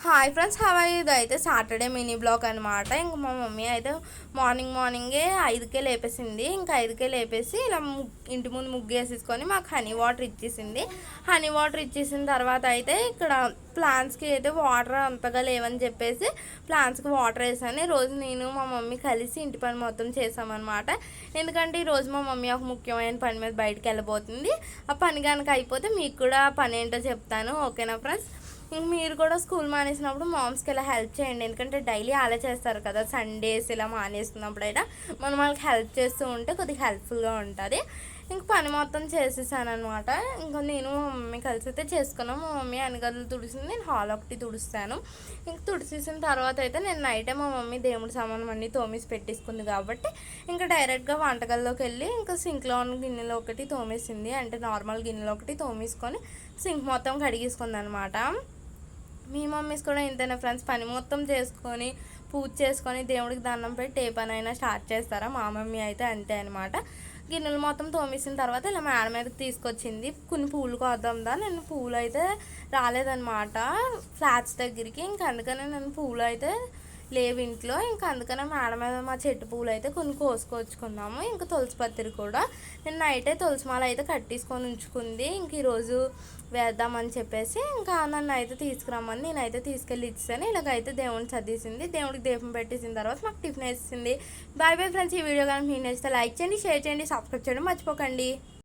Hi friends, how are you? ఇదైతే Saturday mini blog అనమాట. ఇంక మా మమ్మీ అయితే మార్నింగే 5కే లేపేసింది. ఇంకా 5కే లేపేసి ఇలా ఇంటి ముందు ముగ్గు వేసేసుకొని మాకు హనీ వాటర్ ఇచ్చేసింది. హనీ వాటర్ ఇచ్చేసిన తర్వాత అయితే ఇక్కడ ప్లాంట్స్కి అయితే వాటర్ అంతగా లేవని చెప్పేసి ప్లాంట్స్కి వాటర్ వేసాను. ఈరోజు నేను మా మమ్మీ కలిసి ఇంటి పని మొత్తం చేసామన్నమాట. ఎందుకంటే ఈరోజు మా మమ్మీ ఒక ముఖ్యమైన పని మీద బయటకు వెళ్ళబోతుంది. ఆ పని కనుక అయిపోతే మీకు కూడా పని ఏంటో చెప్తాను. ఓకేనా ఫ్రెండ్స్? మీరు కూడా స్కూల్ మానేసినప్పుడు మామ్స్కి ఇలా హెల్ప్ చేయండి. ఎందుకంటే డైలీ అలా చేస్తారు కదా, సండేస్ ఇలా మానేస్తున్నప్పుడు అయినా మనం వాళ్ళకి హెల్ప్ చేస్తూ ఉంటే కొద్దిగా హెల్ప్ఫుల్గా ఉంటుంది. ఇంక పని మొత్తం చేసేసాను అనమాట. ఇంకా నేను మా మమ్మీ కలిసి అయితే చేసుకున్నాం. మా మమ్మీ అన్ని గదులు తుడిసింది, నేను హాల్ ఒకటి తుడుస్తాను. ఇంక తుడిసేసిన తర్వాత అయితే నేను నైటే మా మమ్మీ దేవుడి సామాను అన్నీ తోమేసి పెట్టేసుకుంది కాబట్టి ఇంకా డైరెక్ట్గా వంటగదిలోకి వెళ్ళి ఇంకా సింక్లో ఉన్న గిన్నెలో ఒకటి తోమేసింది. అంటే నార్మల్ గిన్నెలో ఒకటి తోమేసుకొని సింక్ మొత్తం కడిగేసుకుంది అనమాట. మీ మమ్మీస్ కూడా ఇంతేనా ఫ్రెండ్స్? పని మొత్తం చేసుకొని పూజ చేసుకొని దేవుడికి దండం పెట్టి ఏ పని అయినా స్టార్ట్ చేస్తారా? మా మమ్మీ అయితే అంతే అనమాట. గిన్నెలు మొత్తం తోమేసిన తర్వాత ఇలా మేడ మీదకి తీసుకొచ్చింది. కొన్ని పూలు కోద్దాందా, నేను పూలు అయితే రాలేదనమాట ఫ్లాట్స్ దగ్గరికి. ఇంక అందుకనే నేను పూలు అయితే లేవు ఇంట్లో. ఇంకా అందుకనే మేడ మీద మా చెట్టు పూలు అయితే కొన్ని కోసుకొచ్చుకున్నాము. ఇంకా తులసి పత్రి కూడా నేను నైటే తులసి మాల అయితే కట్టేసుకొని ఉంచుకుంది. ఇంక ఈరోజు వేద్దామని చెప్పేసి ఇంకా నన్ను అయితే తీసుకురమ్మని నేనైతే తీసుకెళ్ళి ఇచ్చాను. ఇలాగైతే దేవుడిని చదివేసింది. దేవుడికి దీపం పెట్టేసిన తర్వాత మాకు టిఫిన్ వేసింది. Bye bye friends. ఈ వీడియో కానీ మీకు నచ్చితే లైక్ చేయండి, షేర్ చేయండి, సబ్స్క్రైబ్ చేయడం మర్చిపోకండి.